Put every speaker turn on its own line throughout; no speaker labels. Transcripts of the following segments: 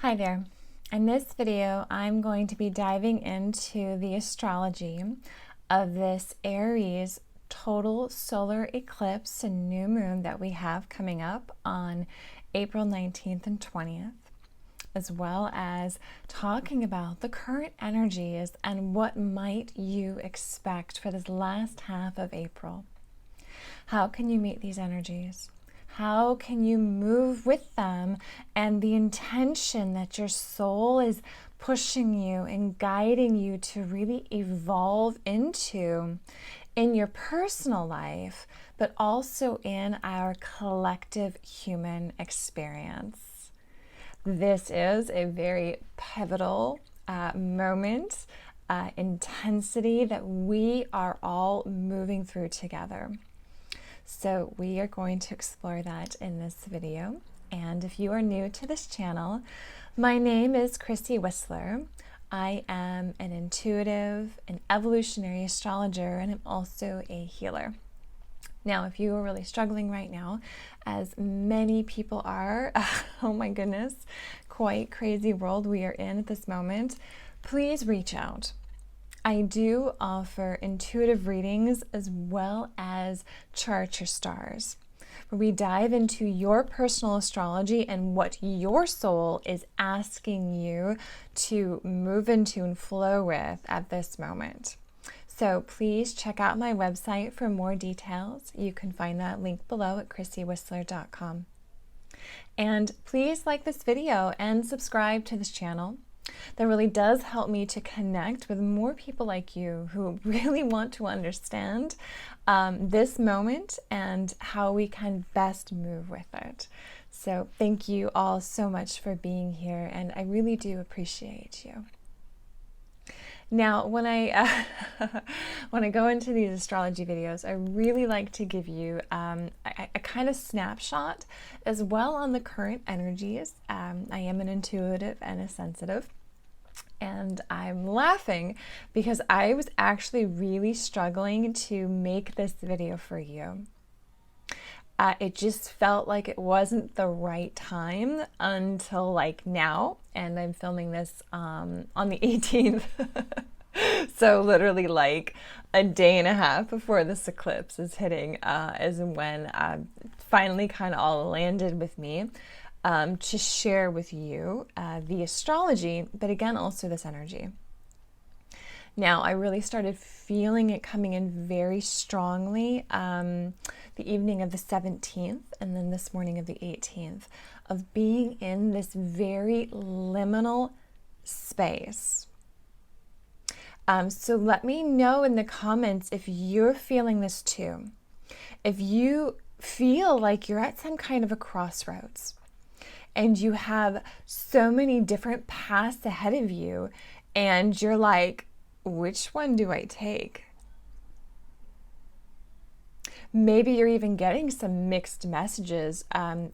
Hi there. In this video, I'm going to be diving into the astrology of this Aries total solar eclipse and new moon that we have coming up on April 19th and 20th, as well as talking about the current energies and what might you expect for this last half of April. How can you meet these energies? How can you move with them and the intention that your soul is pushing you and guiding you to really evolve into in your personal life, but also in our collective human experience? This is a very pivotal moment, intensity that we are all moving through together. So we are going to explore that in this video. And if you are new to this channel, my name is Christy Whistler. I am an intuitive, an evolutionary astrologer, and I'm also a healer. Now, if you are really struggling right now, as many people are, oh my goodness, quite crazy world we are in at this moment, please reach out. I do offer intuitive readings as well as chart your stars, where we dive into your personal astrology and what your soul is asking you to move into and flow with at this moment. So please check out my website for more details. You can find that link below at christywhistler.com. And please like this video and subscribe to this channel. That really does help me to connect with more people like you who really want to understand this moment and how we can best move with it. So thank you all so much for being here, and I really do appreciate you. Now, when I go into these astrology videos, I really like to give you a kind of snapshot as well on the current energies. I am an intuitive and a sensitive, and I'm laughing because I was actually really struggling to make this video for you. It just felt like it wasn't the right time until like now, and I'm filming this on the 18th. So literally like a day and a half before this eclipse is hitting is when finally kind of all landed with me to share with you the astrology, but again also this energy. Now, I really started feeling it coming in very strongly the evening of the 17th and then this morning of the 18th, of being in this very liminal space. So let me know in the comments if you're feeling this too. If you feel like you're at some kind of a crossroads and you have so many different paths ahead of you and you're like, which one do I take? Maybe you're even getting some mixed messages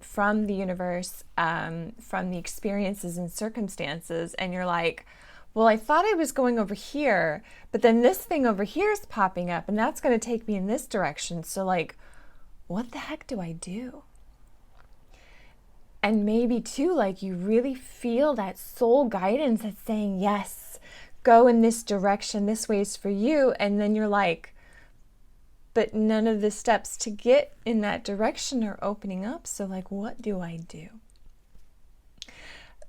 from the universe, from the experiences and circumstances, and you're like, well, I thought I was going over here, but then this thing over here is popping up and that's going to take me in this direction. So like, what the heck do I do? And maybe too, like you really feel that soul guidance that's saying, yes, go in this direction, this way is for you. And then you're like, but none of the steps to get in that direction are opening up. So like, what do I do?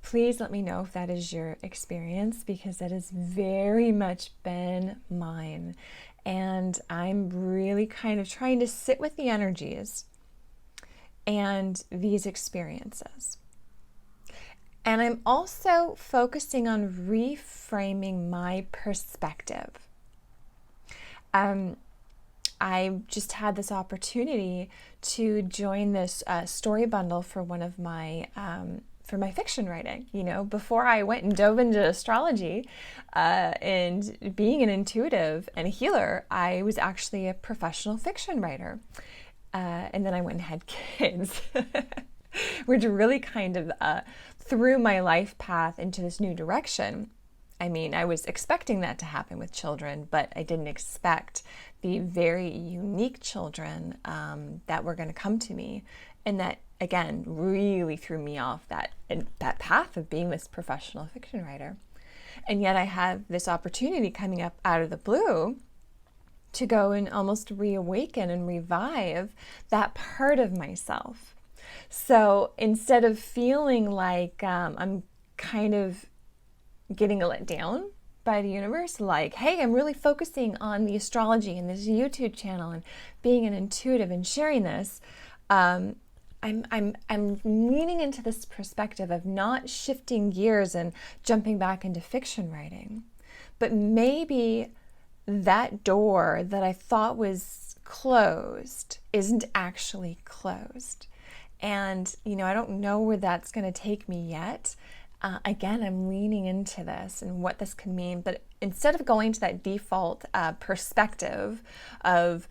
Please let me know if that is your experience, because that has very much been mine. And I'm really kind of trying to sit with the energies and these experiences. And I'm also focusing on reframing my perspective. I just had this opportunity to join this story bundle for one of my for my fiction writing. You know, before I went and dove into astrology and being an intuitive and a healer, I was actually a professional fiction writer. And then I went and had kids, which really kind of threw my life path into this new direction. I mean, I was expecting that to happen with children, but I didn't expect the very unique children that were going to come to me. And that, again, really threw me off that path of being this professional fiction writer. And yet I have this opportunity coming up out of the blue to go and almost reawaken and revive that part of myself. So instead of feeling like I'm kind of getting let down by the universe, like, hey, I'm really focusing on the astrology and this YouTube channel and being an intuitive and sharing this, I'm leaning into this perspective of not shifting gears and jumping back into fiction writing. But maybe that door that I thought was closed isn't actually closed. And, I don't know where that's going to take me yet. Again, I'm leaning into this and what this can mean. But instead of going to that default perspective of,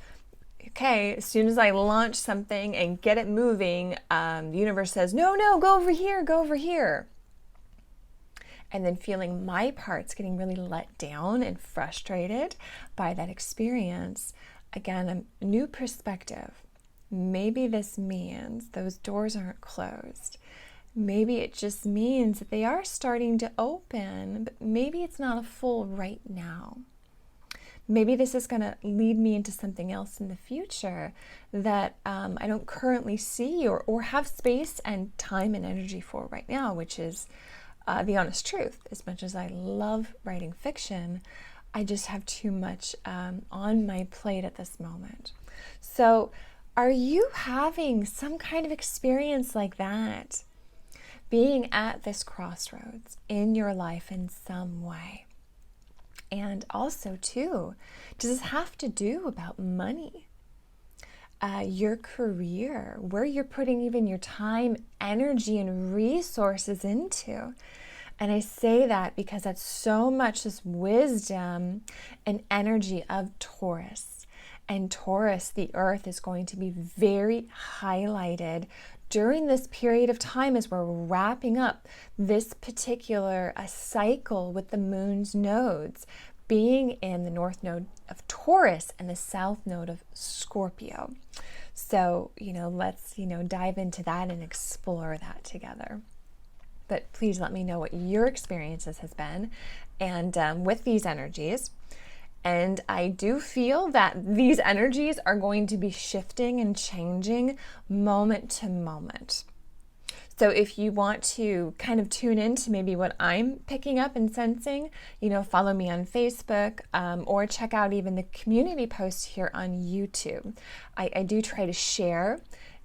okay, as soon as I launch something and get it moving, the universe says, no, go over here, go over here. And then feeling my parts getting really let down and frustrated by that experience. Again, a new perspective. Maybe this means those doors aren't closed. Maybe it just means that they are starting to open, but maybe it's not a full right now. Maybe this is going to lead me into something else in the future that I don't currently see or have space and time and energy for right now, which is the honest truth. As much as I love writing fiction, I just have too much on my plate at this moment. So are you having some kind of experience like that? Being at this crossroads in your life in some way? And also, too, does this have to do about money? Your career, where you're putting even your time, energy, and resources into. And I say that because that's so much this wisdom and energy of Taurus. And Taurus, the earth, is going to be very highlighted during this period of time as we're wrapping up this particular cycle with the moon's nodes being in the north node of Taurus and the south node of Scorpio. So, let's, dive into that and explore that together. But please let me know what your experiences has been and with these energies. And I do feel that these energies are going to be shifting and changing moment to moment. So if you want to kind of tune into maybe what I'm picking up and sensing, follow me on Facebook or check out even the community posts here on YouTube. I do try to share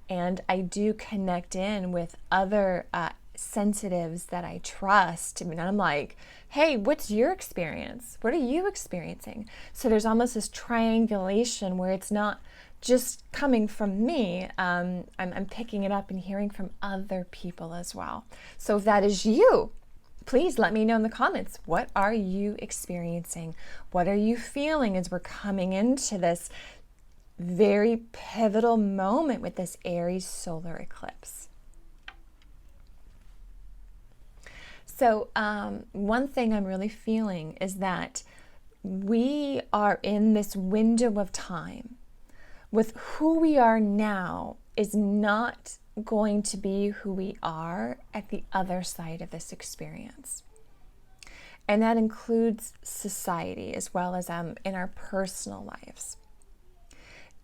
and I do connect in with other sensitives that I trust. I mean, I'm like, hey, what's your experience? What are you experiencing? So there's almost this triangulation where it's not just coming from me. I'm picking it up and hearing from other people as well. So if that is you, please let me know in the comments. What are you experiencing? What are you feeling as we're coming into this very pivotal moment with this Aries solar eclipse? So one thing I'm really feeling is that we are in this window of time with who we are now is not going to be who we are at the other side of this experience. And that includes society as well as in our personal lives.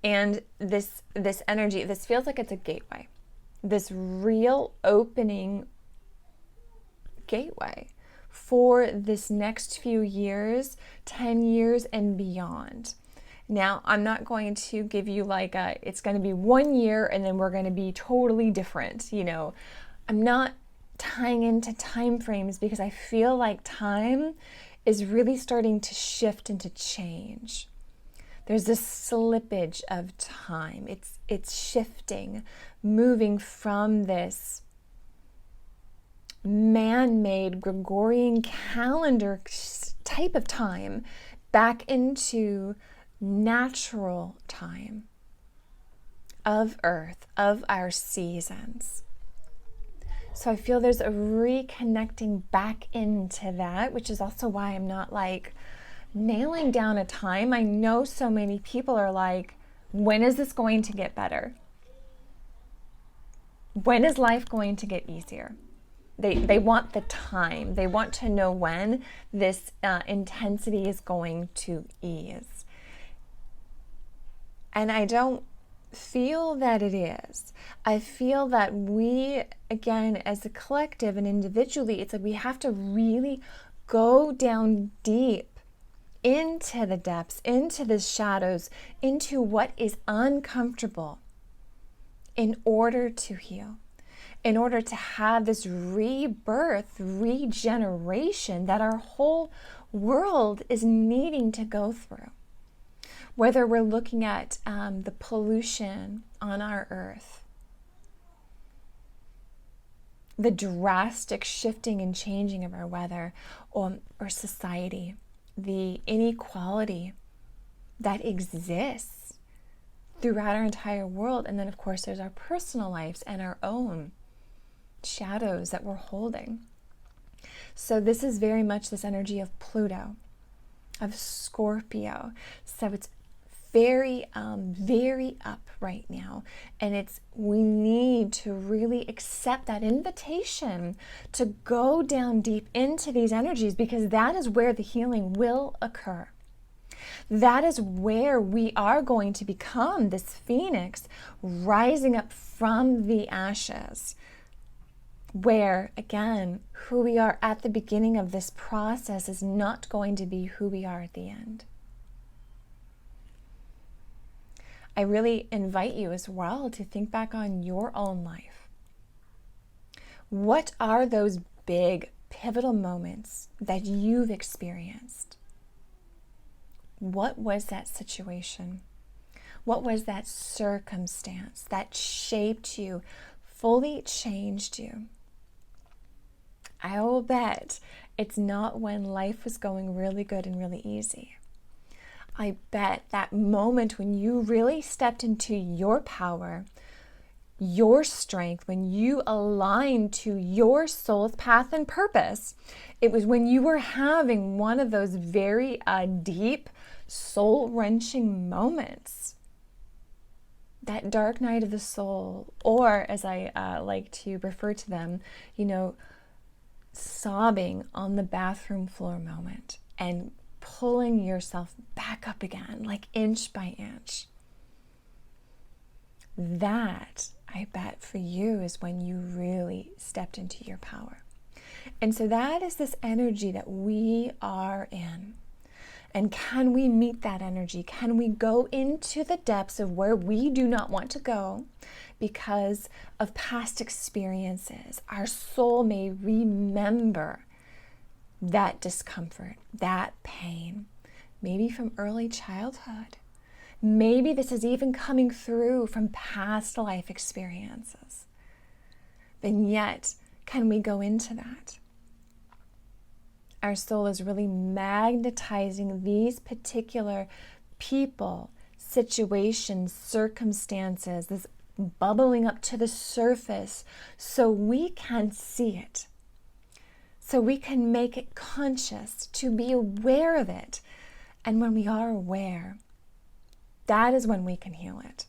And this energy, this feels like it's a gateway, this real opening gateway for this next few years, 10 years and beyond. Now, I'm not going to give you it's going to be 1 year and then we're going to be totally different. I'm not tying into time frames because I feel like time is really starting to shift and to change. There's this slippage of time. It's shifting, moving from this man-made Gregorian calendar type of time back into natural time of Earth, of our seasons. So I feel there's a reconnecting back into that, which is also why I'm not like nailing down a time. I know so many people are like, when is this going to get better? When is life going to get easier? They want the time. They want to know when this intensity is going to ease. And I don't feel that it is. I feel that we, again, as a collective and individually, it's like we have to really go down deep into the depths, into the shadows, into what is uncomfortable in order to heal, in order to have this rebirth, regeneration that our whole world is needing to go through. Whether we're looking at the pollution on our earth, the drastic shifting and changing of our weather or society, the inequality that exists throughout our entire world. And then, of course, there's our personal lives and our own shadows that we're holding. So this is very much this energy of Pluto, of Scorpio. So it's very, very up right now. And we need to really accept that invitation to go down deep into these energies, because that is where the healing will occur. That is where we are going to become this phoenix rising up from the ashes. Where, again, who we are at the beginning of this process is not going to be who we are at the end. I really invite you as well to think back on your own life. What are those big, pivotal moments that you've experienced? What was that situation? What was that circumstance that shaped you, fully changed you? I will bet it's not when life was going really good and really easy. I bet that moment when you really stepped into your power, your strength, when you aligned to your soul's path and purpose, it was when you were having one of those very deep, soul-wrenching moments. That dark night of the soul, or as I like to refer to them, sobbing on the bathroom floor moment and pulling yourself back up again, like inch by inch. That, I bet for you, is when you really stepped into your power. And so that is this energy that we are in. And can we meet that energy? Can we go into the depths of where we do not want to go because of past experiences? Our soul may remember that discomfort, that pain, maybe from early childhood. Maybe this is even coming through from past life experiences. And yet, can we go into that? Our soul is really magnetizing these particular people, situations, circumstances, this bubbling up to the surface so we can see it. So we can make it conscious, to be aware of it. And when we are aware, that is when we can heal it.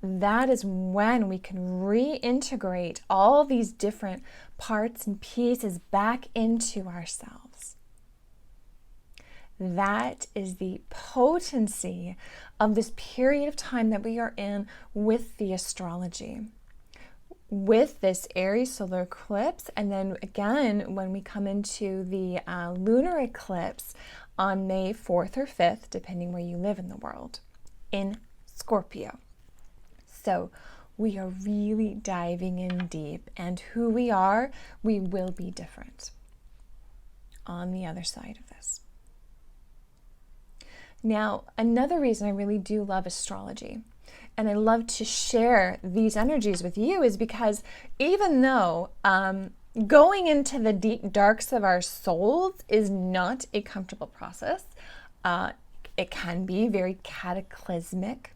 That is when we can reintegrate all these different parts and pieces back into ourselves. That is the potency of this period of time that we are in with the astrology, with this Aries solar eclipse, and then again when we come into the lunar eclipse on May 4th or 5th, depending where you live in the world, in Scorpio. So we are really diving in deep, and who we are, we will be different on the other side of this. Now, another reason I really do love astrology, and I love to share these energies with you, is because even though going into the deep darks of our souls is not a comfortable process, it can be very cataclysmic.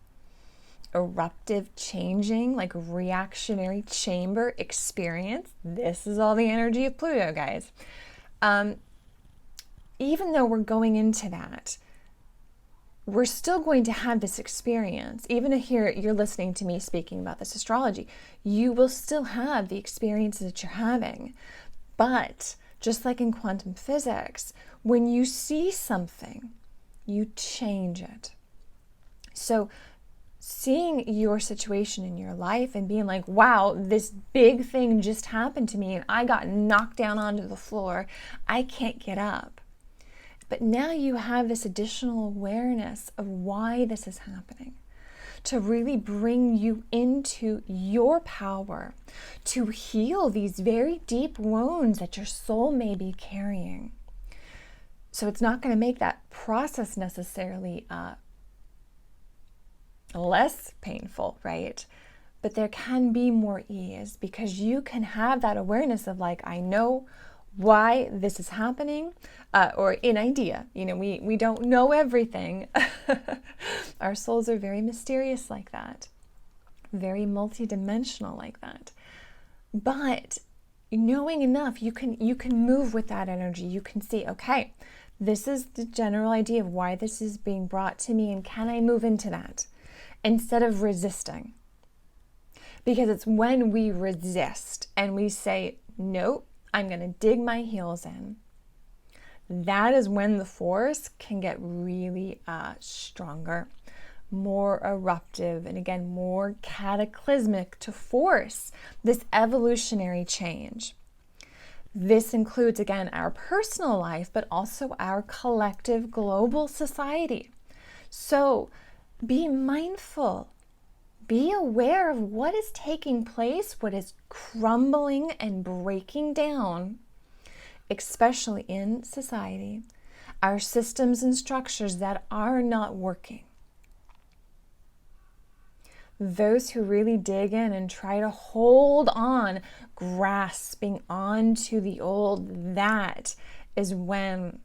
eruptive, changing, like reactionary chamber experience. This is all the energy of Pluto, guys. Even though we're going into that, we're still going to have this experience. Even if you're listening to me speaking about this astrology, you will still have the experiences that you're having. But just like in quantum physics, when you see something, you change it. So seeing your situation in your life and being like, wow, this big thing just happened to me and I got knocked down onto the floor. I can't get up. But now you have this additional awareness of why this is happening, to really bring you into your power, to heal these very deep wounds that your soul may be carrying. So it's not going to make that process necessarily less painful, right? But there can be more ease because you can have that awareness of like, I know why this is happening, or an idea. You know, we don't know everything. Our souls are very mysterious like that, very multidimensional like that. But knowing enough, you can move with that energy. You can see, okay, this is the general idea of why this is being brought to me, and can I move into that instead of resisting? Because it's when we resist and we say, nope, I'm going to dig my heels in. That is when the force can get really stronger, more eruptive, and again, more cataclysmic to force this evolutionary change. This includes, again, our personal life, but also our collective global society. So be mindful. Be aware of what is taking place, what is crumbling and breaking down, especially in society, our systems and structures that are not working. Those who really dig in and try to hold on, grasping onto the old, that is when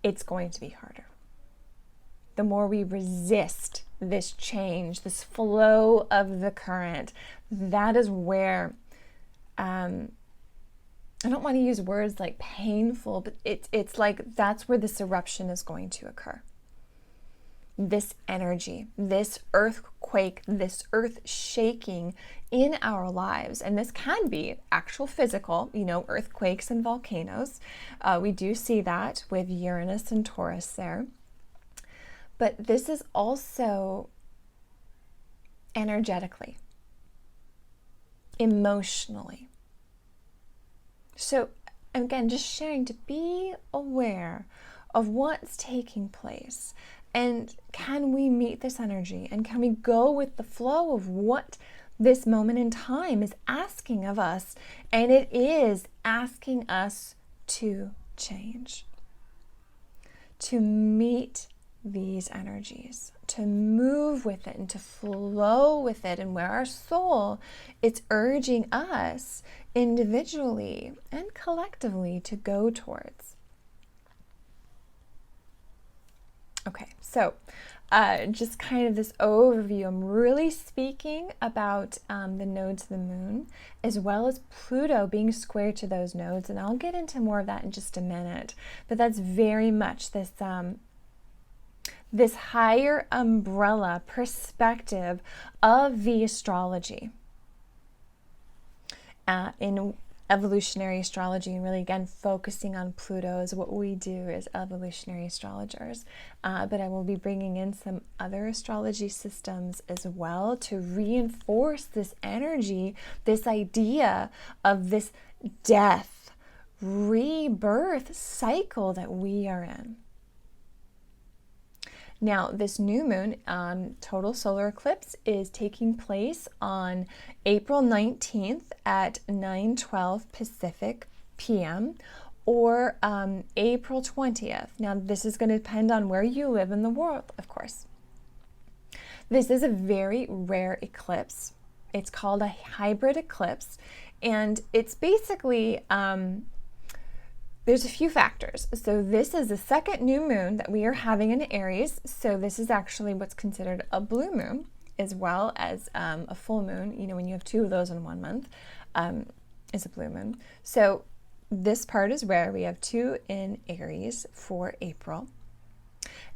it's going to be harder. The more we resist this change, this flow of the current, that is where, I don't want to use words like painful, but it's like that's where this eruption is going to occur. This energy, this earthquake, this earth shaking in our lives. And this can be actual physical, earthquakes and volcanoes. We do see that with Uranus and Taurus there. But this is also energetically, emotionally. So again, just sharing to be aware of what's taking place. And can we meet this energy? And can we go with the flow of what this moment in time is asking of us? And it is asking us to change, to meet these energies, to move with it and to flow with it, and where our soul is urging us individually and collectively to go towards. Okay, so just kind of this overview. I'm really speaking about the nodes of the moon, as well as Pluto being square to those nodes, and I'll get into more of that in just a minute. But that's very much this this higher umbrella perspective of the astrology. In evolutionary astrology, and really again focusing on Pluto is what we do as evolutionary astrologers. But I will be bringing in some other astrology systems as well to reinforce this energy, this idea of this death, rebirth cycle that we are in. Now, this new moon, total solar eclipse, is taking place on April 19th at 9:12 Pacific p.m. or April 20th. Now, this is going to depend on where you live in the world, of course. This is a very rare eclipse. It's called a hybrid eclipse, and it's basically there's a few factors. So this is the second new moon that we are having in Aries. So this is actually what's considered a blue moon, as well as a full moon. You know, when you have two of those in 1 month, is a blue moon. So this part is rare. We have 2 in Aries for April.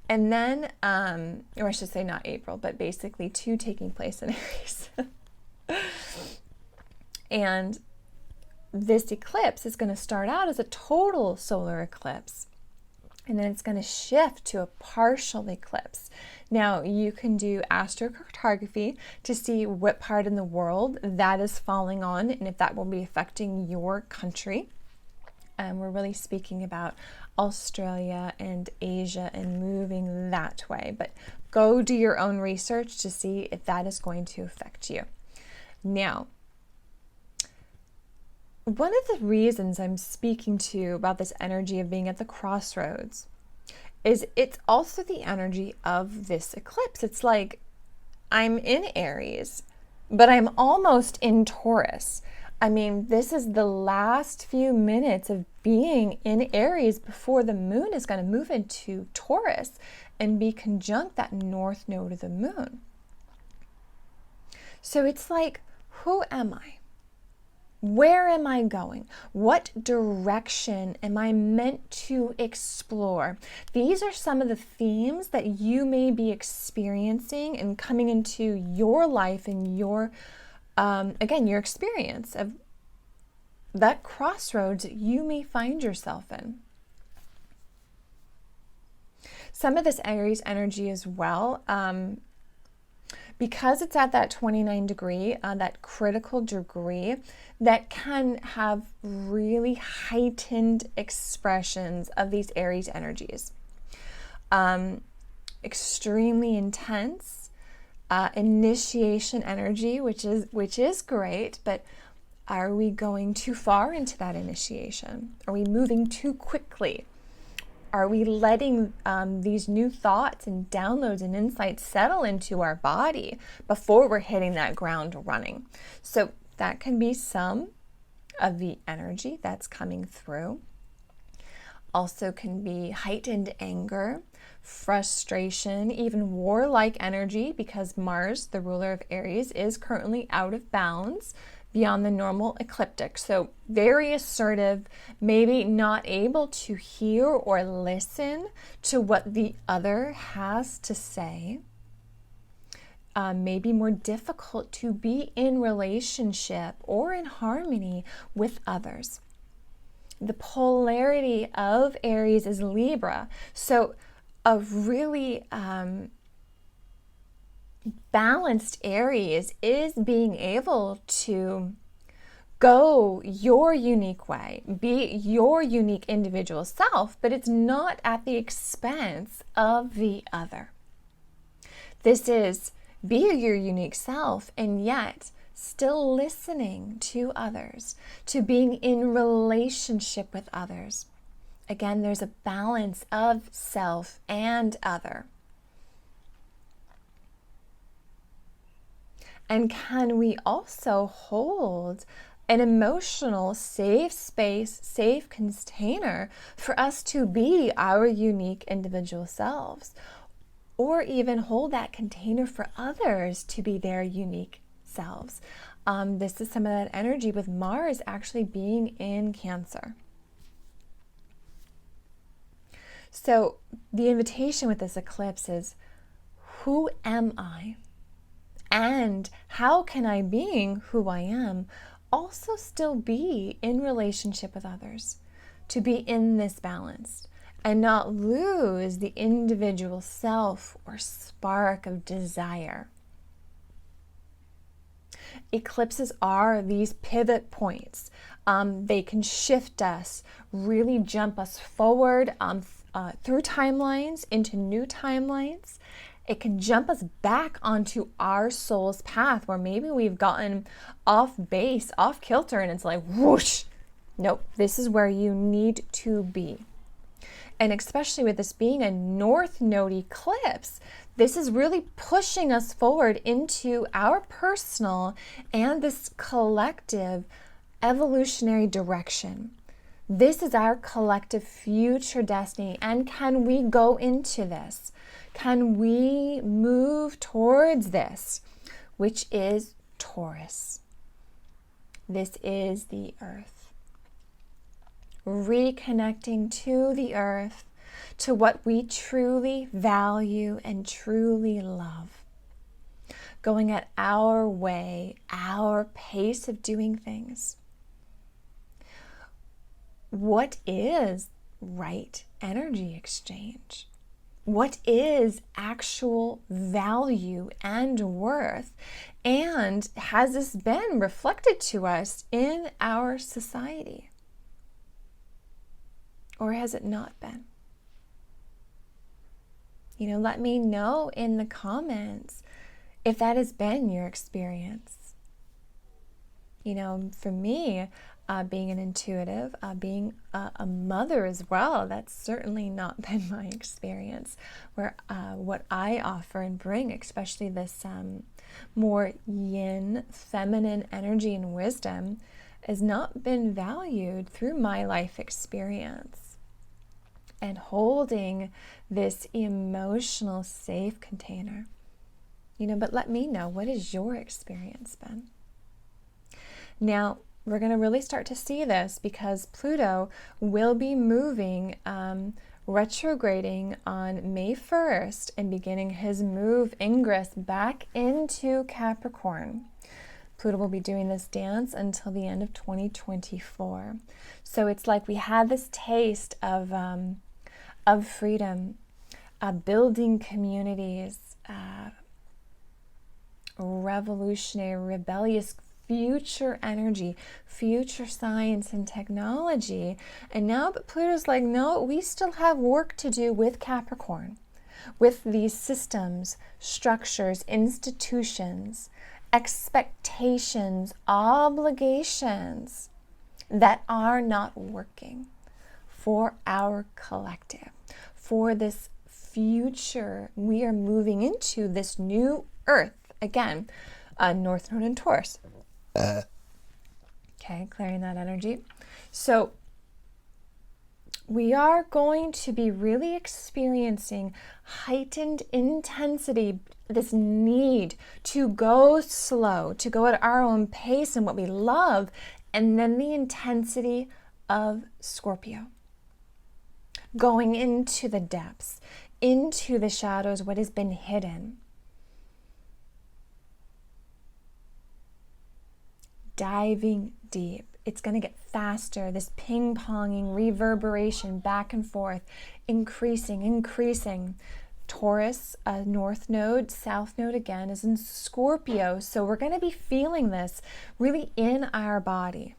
And then, or I should say not April, but basically 2 taking place in Aries. And this eclipse is going to start out as a total solar eclipse, and then it's going to shift to a partial eclipse. Now, you can do astrocartography to see what part in the world that is falling on and if that will be affecting your country. We're really speaking about Australia and Asia and moving that way, but go do your own research to see if that is going to affect you. Now, one of the reasons I'm speaking to you about this energy of being at the crossroads is it's also the energy of this eclipse. It's like I'm in Aries, but I'm almost in Taurus. I mean, this is the last few minutes of being in Aries before the moon is going to move into Taurus and be conjunct that north node of the moon. So it's like, who am I? Where am I going? What direction am I meant to explore? These are some of the themes that you may be experiencing and coming into your life and your, again, your experience of that crossroads that you may find yourself in. Some of this Aries energy as well, because it's at that 29 degree, that critical degree, that can have really heightened expressions of these Aries energies. Extremely intense initiation energy, which is great, but are we going too far into that initiation? Are we moving too quickly? Are we letting these new thoughts and downloads and insights settle into our body before we're hitting that ground running? So that can be some of the energy that's coming through. Also can be heightened anger, frustration, even warlike energy, because Mars, the ruler of Aries, is currently out of bounds beyond the normal ecliptic. So very assertive, maybe not able to hear or listen to what the other has to say. Maybe more difficult to be in relationship or in harmony with others. The polarity of Aries is Libra. So a really balanced Aries is being able to go your unique way, be your unique individual self, but it's not at the expense of the other. This is be your unique self and yet still listening to others, to being in relationship with others. Again, there's a balance of self and other. And can we also hold an emotional safe space, safe container for us to be our unique individual selves? Or even hold that container for others to be their unique selves. This is some of that energy with Mars actually being in Cancer. So the invitation with this eclipse is, who am I? And how can I, being who I am, also still be in relationship with others, to be in this balance and not lose the individual self or spark of desire. Eclipses are these pivot points. They can shift us, really jump us forward through timelines into new timelines. It can jump us back onto our soul's path where maybe we've gotten off base, off kilter, and it's like whoosh. Nope, this is where you need to be. And especially with this being a North Node eclipse, this is really pushing us forward into our personal and this collective evolutionary direction. This is our collective future destiny. And can we go into this? Can we move towards this, which is Taurus? This is the earth. Reconnecting to the earth, to what we truly value and truly love. Going at our way, our pace of doing things. What is right energy exchange? What is actual value and worth? And has this been reflected to us in our society? Or has it not been? Let me know in the comments if that has been your experience. For me, being an intuitive, being a mother as well, that's certainly not been my experience. Where what I offer and bring, especially this more yin, feminine energy and wisdom, has not been valued through my life experience. And holding this emotional safe container. But let me know, what has your experience been? Now, we're going to really start to see this because Pluto will be moving, retrograding on May 1st and beginning his move ingress back into Capricorn. Pluto will be doing this dance until the end of 2024. So it's like we had this taste of freedom, building communities, revolutionary, rebellious future energy, future science and technology. And now Pluto's like, no, we still have work to do with Capricorn, with these systems, structures, institutions, expectations, obligations that are not working for our collective, for this future we are moving into, this new earth. Again, North Node in Taurus. Okay, clearing that energy. So we are going to be really experiencing heightened intensity, this need to go slow, to go at our own pace and what we love, and then the intensity of Scorpio. Going into the depths, into the shadows, what has been hidden. Diving deep. It's going to get faster, this ping-ponging reverberation back and forth, increasing. Taurus, North Node, South Node again is in Scorpio. So we're going to be feeling this really in our body.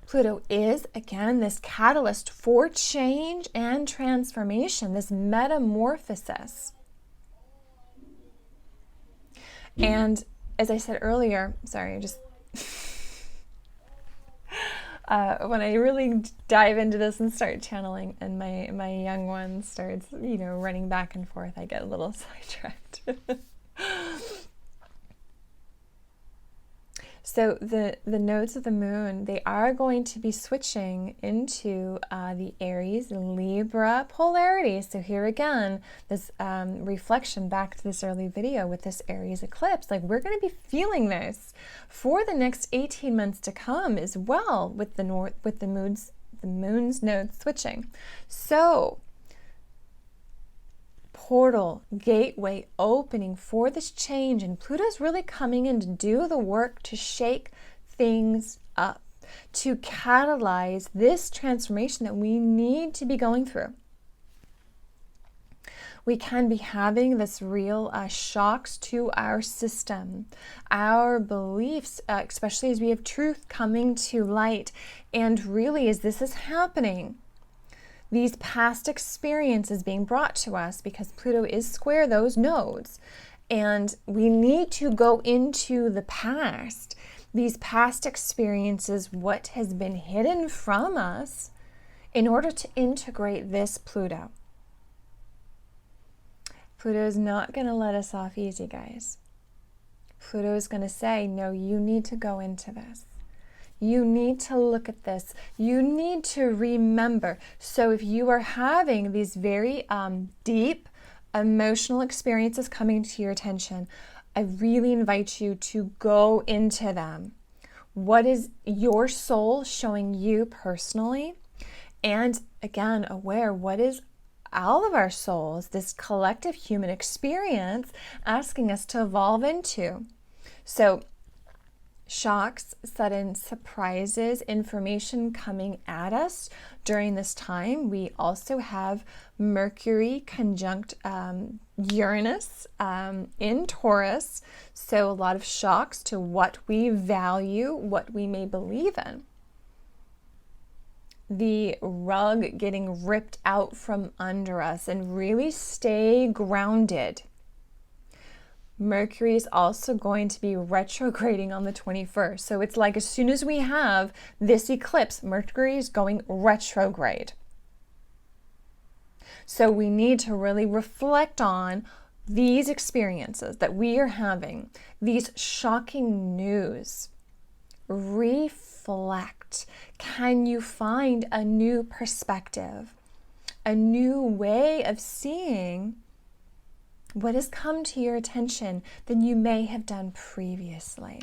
Pluto is, again, this catalyst for change and transformation, this metamorphosis. And as I said earlier, sorry, when I really dive into this and start channeling and my young one starts, running back and forth, I get a little sidetracked. So the nodes of the moon, they are going to be switching into the Aries Libra polarity. So here again, this reflection back to this early video with this Aries eclipse, like we're going to be feeling this for the next 18 months to come as well with the moon's nodes switching. So portal, gateway opening for this change, and Pluto's really coming in to do the work to shake things up, to catalyze this transformation that we need to be going through. We can be having this real shocks to our system, our beliefs, especially as we have truth coming to light. And really, as this is happening, these past experiences being brought to us, because Pluto is square those nodes, and we need to go into the past, these past experiences, what has been hidden from us, in order to integrate this Pluto. Pluto is not going to let us off easy, guys. Pluto is going to say, no, you need to go into this. You need to look at this. You need to remember. So if you are having these very deep emotional experiences coming to your attention, I really invite you to go into them. What is your soul showing you personally? And again, aware, what is all of our souls, this collective human experience, asking us to evolve into? So shocks, sudden surprises, information coming at us during this time. We also have Mercury conjunct Uranus in Taurus. So a lot of shocks to what we value, what we may believe in. The rug getting ripped out from under us, and really stay grounded. Mercury is also going to be retrograding on the 21st. So it's like as soon as we have this eclipse, Mercury is going retrograde. So we need to really reflect on these experiences that we are having, these shocking news. Reflect. Can you find a new perspective, a new way of seeing what has come to your attention than you may have done previously?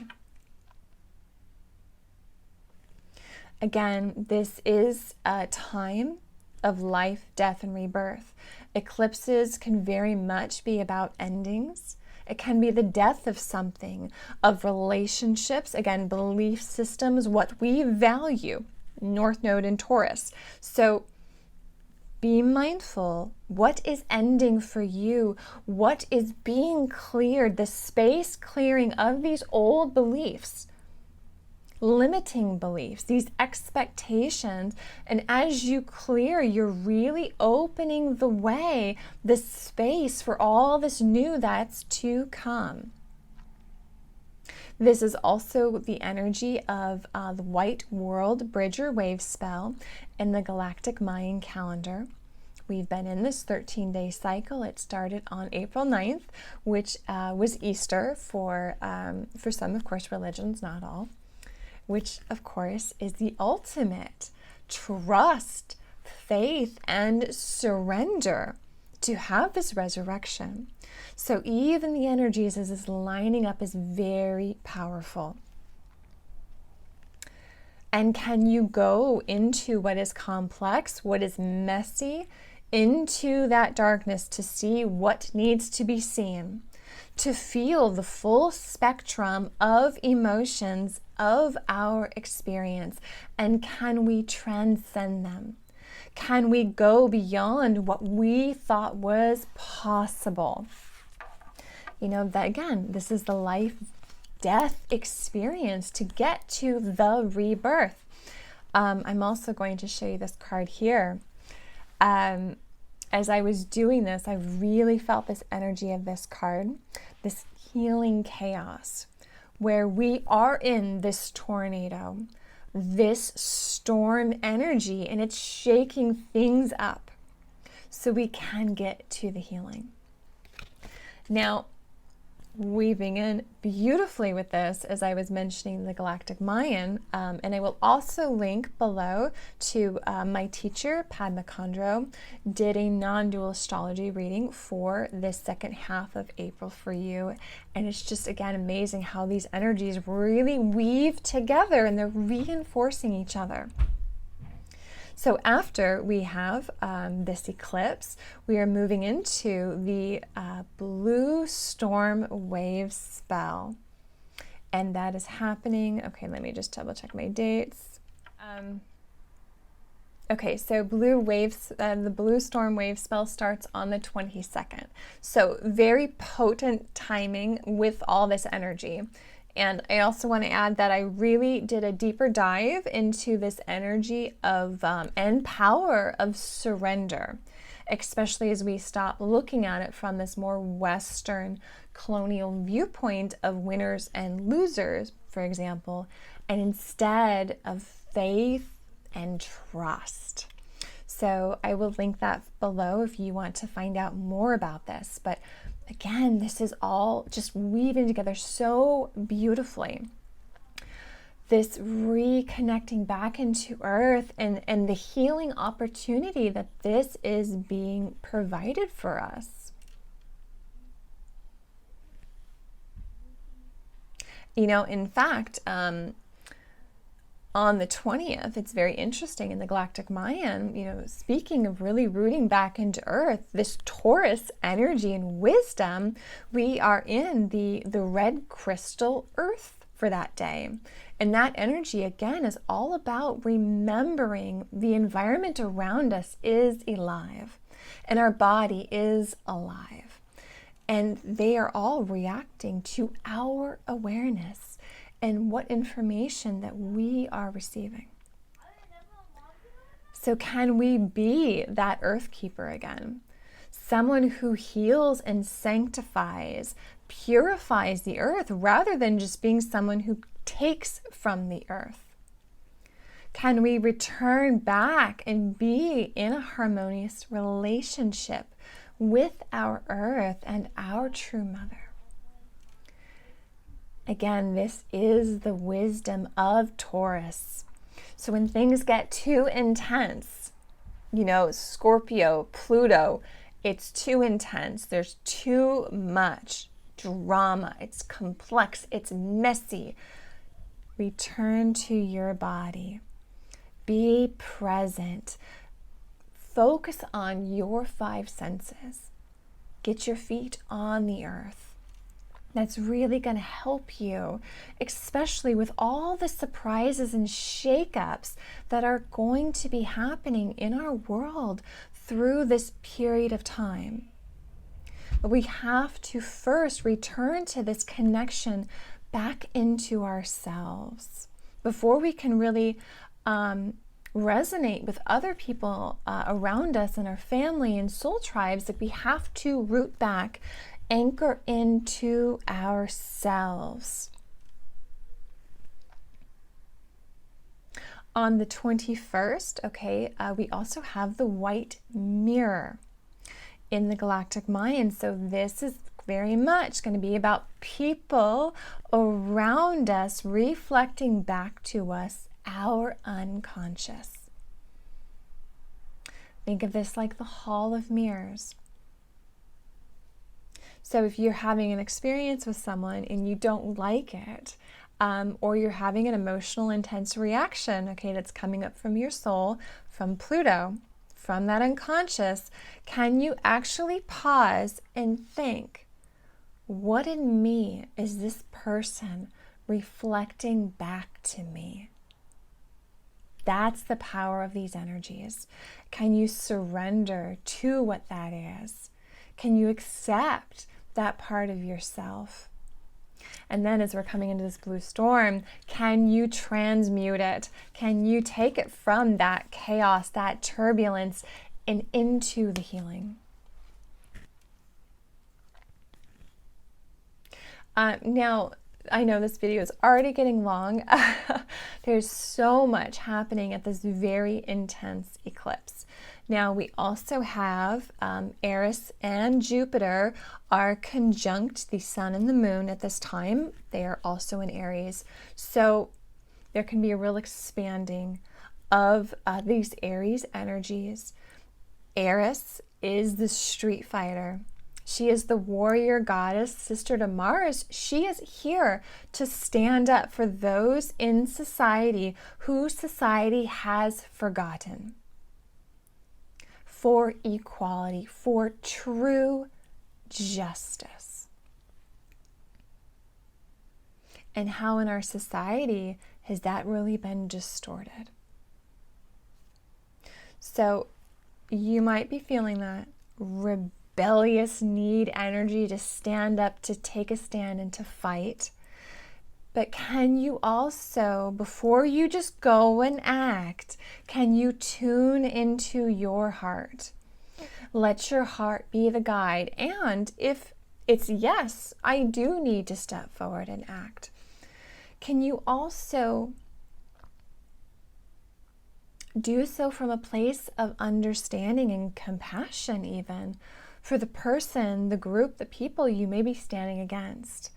Again, this is a time of life, death, and rebirth. Eclipses can very much be about endings. It can be the death of something, of relationships, again, belief systems, what we value, North Node in Taurus. So be mindful. What is ending for you? What is being cleared? The space clearing of these old beliefs, limiting beliefs, these expectations. And as you clear, you're really opening the way, the space for all this new that's to come. This is also the energy of the White World Bridger wave spell in the Galactic Mayan calendar. We've been in this 13-day cycle. It started on April 9th, which was Easter for some, of course, religions, not all, which, of course, is the ultimate trust, faith, and surrender to have this resurrection. So even the energies as this lining up is very powerful. And can you go into what is complex, what is messy, into that darkness to see what needs to be seen, to feel the full spectrum of emotions of our experience? And can we transcend them? Can we go beyond what we thought was possible? You know, that again, this is the life-death experience to get to the rebirth. I'm also going to show you this card here. As I was doing this, I really felt this energy of this card, this healing chaos, where we are in this tornado, this storm energy, and it's shaking things up so we can get to the healing. Now, weaving in beautifully with this, as I was mentioning the Galactic Mayan, and I will also link below to my teacher, Padma Kondro, did a non-dual astrology reading for this second half of April for you. And it's just, again, amazing how these energies really weave together and they're reinforcing each other. So after we have this eclipse, we are moving into the blue storm wave spell. And that is happening. Okay, let me just double check my dates. Okay, so the blue storm wave spell starts on the 22nd. So very potent timing with all this energy. And I also want to add that I really did a deeper dive into this energy of and power of surrender, especially as we stop looking at it from this more Western colonial viewpoint of winners and losers, for example, and instead of faith and trust. So I will link that below if you want to find out more about this. But again, this is all just weaving together so beautifully. this reconnecting back into earth and the healing opportunity that this is being provided for us. You know, in fact, on the 20th, it's very interesting in the Galactic Mayan, you know, speaking of really rooting back into earth, this Taurus energy and wisdom, we are in the red crystal earth for that day. And that energy, again, is all about remembering the environment around us is alive and our body is alive. And they are all reacting to our awareness and what information that we are receiving. So can we be that earth keeper again? Someone who heals and sanctifies, purifies the earth rather than just being someone who takes from the earth. Can we return back and be in a harmonious relationship with our earth and our true mother? Again, this is the wisdom of Taurus. So when things get too intense, you know, Scorpio, Pluto, it's too intense. There's too much drama. It's complex. It's messy. Return to your body. Be present. Focus on your 5 senses. Get your feet on the earth. That's really going to help you, especially with all the surprises and shakeups that are going to be happening in our world through this period of time. But we have to first return to this connection back into ourselves before we can really resonate with other people around us and our family and soul tribes. That we have to root back, anchor into ourselves. On the 21st, okay, we also have the white mirror in the Galactic Mayan. So this is very much going to be about people around us reflecting back to us our unconscious. Think of this like the Hall of Mirrors. So if you're having an experience with someone and you don't like it, or you're having an emotional, intense reaction, okay, that's coming up from your soul, from Pluto, from that unconscious, can you actually pause and think, what in me is this person reflecting back to me? That's the power of these energies. Can you surrender to what that is? Can you accept that part of yourself? And then as we're coming into this blue storm, can you transmute it? Can you take it from that chaos, that turbulence, and into the healing? Now, I know this video is already getting long. There's so much happening at this very intense eclipse. Now, we also have Aries and Jupiter are conjunct the sun and the moon at this time. They are also in Aries. So there can be a real expanding of these Aries energies. Aries is the street fighter. She is the warrior goddess, sister to Mars. She is here to stand up for those in society who society has forgotten. For equality, for true justice. And how in our society has that really been distorted? So you might be feeling that rebellious need energy to stand up, to take a stand, and to fight. But can you also, before you just go and act, can you tune into your heart? Let your heart be the guide. And if it's yes, I do need to step forward and act, can you also do so from a place of understanding and compassion even for the person, the group, the people you may be standing against?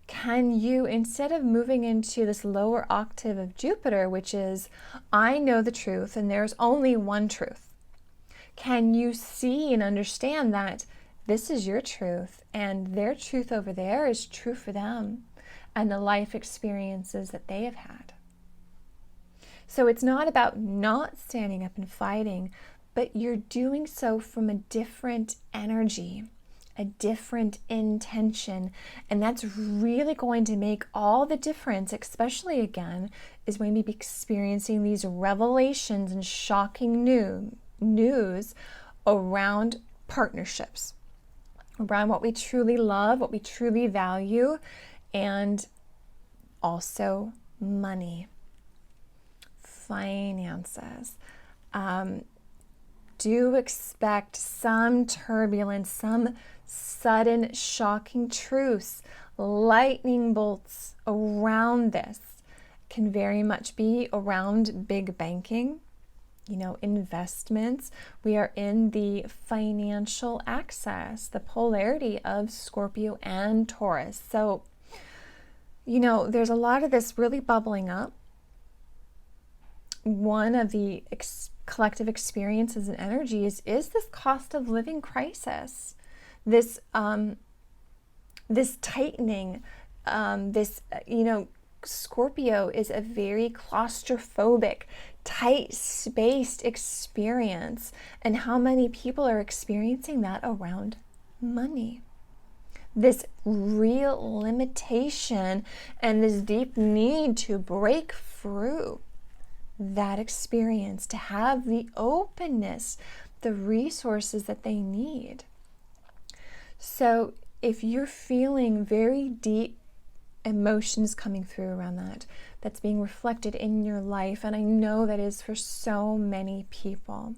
Can you, instead of moving into this lower octave of Jupiter, which is, I know the truth and there's only one truth, can you see and understand that this is your truth and their truth over there is true for them and the life experiences that they have had? So it's not about not standing up and fighting, but you're doing so from a different energy, a different intention. And that's really going to make all the difference, especially again, is when we be experiencing these revelations and shocking news around partnerships, around what we truly love, what we truly value, and also money, finances. Do expect some turbulence, some sudden shocking truths, lightning bolts around this. Can very much be around big banking, investments. We are in the financial axis, the polarity of Scorpio and Taurus. So, there's a lot of this really bubbling up. One of the collective experiences and energies is this cost of living crisis, this tightening, Scorpio is a very claustrophobic, tight-spaced experience, and how many people are experiencing that around money. This real limitation and this deep need to break through that experience, to have the openness, the resources that they need. So if you're feeling very deep emotions coming through around that, that's being reflected in your life, and I know that is for so many people,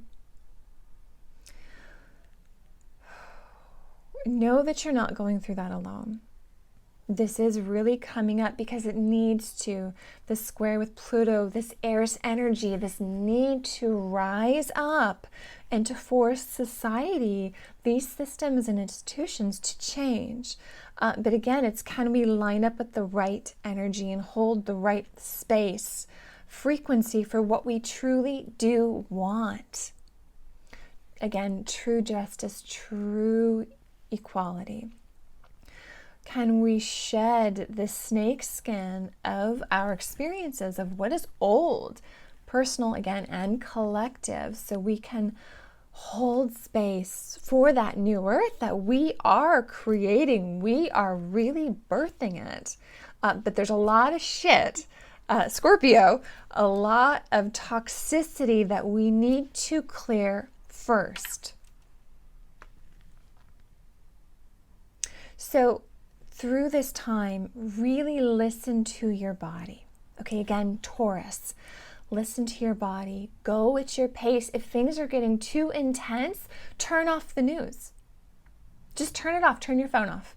know that you're not going through that alone. This is really coming up because it needs to. The square with Pluto, this Aries energy, this need to rise up and to force society, these systems and institutions to change. But again, it's can we line up with the right energy and hold the right space, frequency for what we truly do want. Again, true justice, true equality. Can we shed the snake skin of our experiences of what is old, personal again, and collective, so we can hold space for that new earth that we are creating. We are really birthing it. But there's a lot of shit, Scorpio, a lot of toxicity that we need to clear first. So through this time, really listen to your body. Okay, again, Taurus, listen to your body. Go at your pace. If things are getting too intense, turn off the news. Just turn it off. Turn your phone off.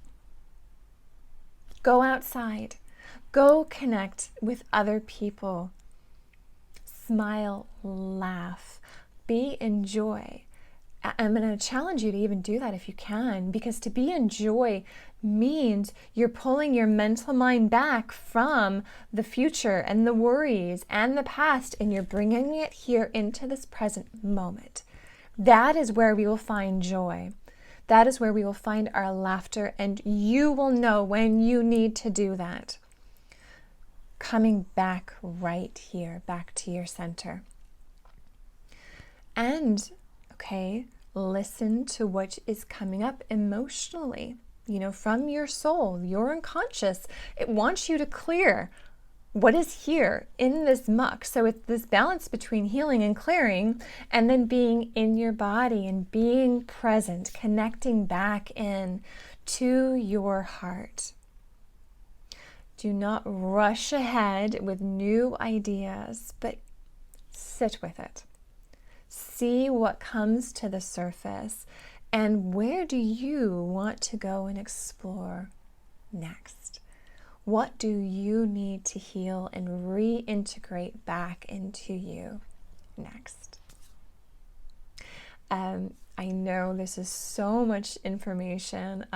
Go outside. Go connect with other people. Smile, laugh, be in joy. I'm going to challenge you to even do that if you can, because to be in joy means you're pulling your mental mind back from the future and the worries and the past, and you're bringing it here into this present moment. That is where we will find joy. That is where we will find our laughter, and you will know when you need to do that. Coming back right here, back to your center. And okay, listen to what is coming up emotionally, from your soul, your unconscious. It wants you to clear what is here in this muck. So it's this balance between healing and clearing, and then being in your body and being present, connecting back in to your heart. Do not rush ahead with new ideas, but sit with it. See what comes to the surface, and where do you want to go and explore next? What do you need to heal and reintegrate back into you next? I know this is so much information.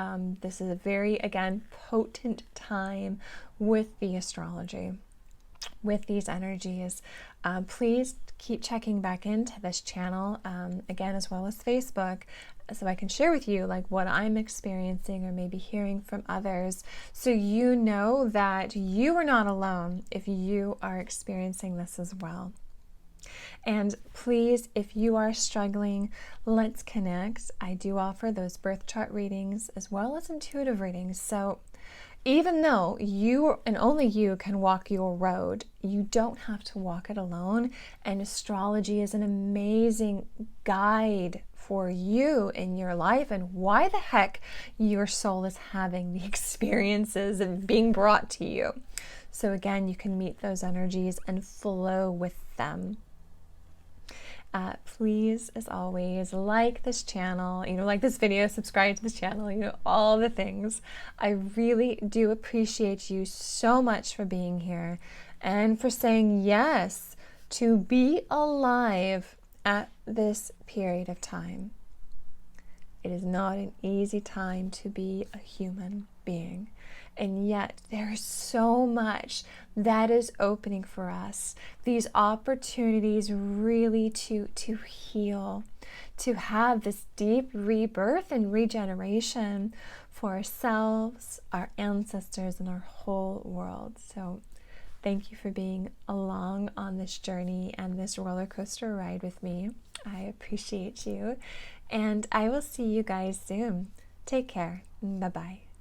This is a very, again, potent time with the astrology, with these energies. Please keep checking back into this channel, again, as well as Facebook, so I can share with you like what I'm experiencing or maybe hearing from others, so you know that you are not alone if you are experiencing this as well. And please, if you are struggling, let's connect. I do offer those birth chart readings as well as intuitive readings. So even though you and only you can walk your road, you don't have to walk it alone. And astrology is an amazing guide for you in your life and why the heck your soul is having the experiences of being brought to you. So again, you can meet those energies and flow with them. Please, as always, like this channel, like this video, subscribe to this channel, all the things. I really do appreciate you so much for being here and for saying yes to be alive at this period of time. It is not an easy time to be a human being. And yet there's so much that is opening for us. These opportunities really to heal, to have this deep rebirth and regeneration for ourselves, our ancestors, and our whole world. So thank you for being along on this journey and this roller coaster ride with me. I appreciate you. And I will see you guys soon. Take care. Bye-bye.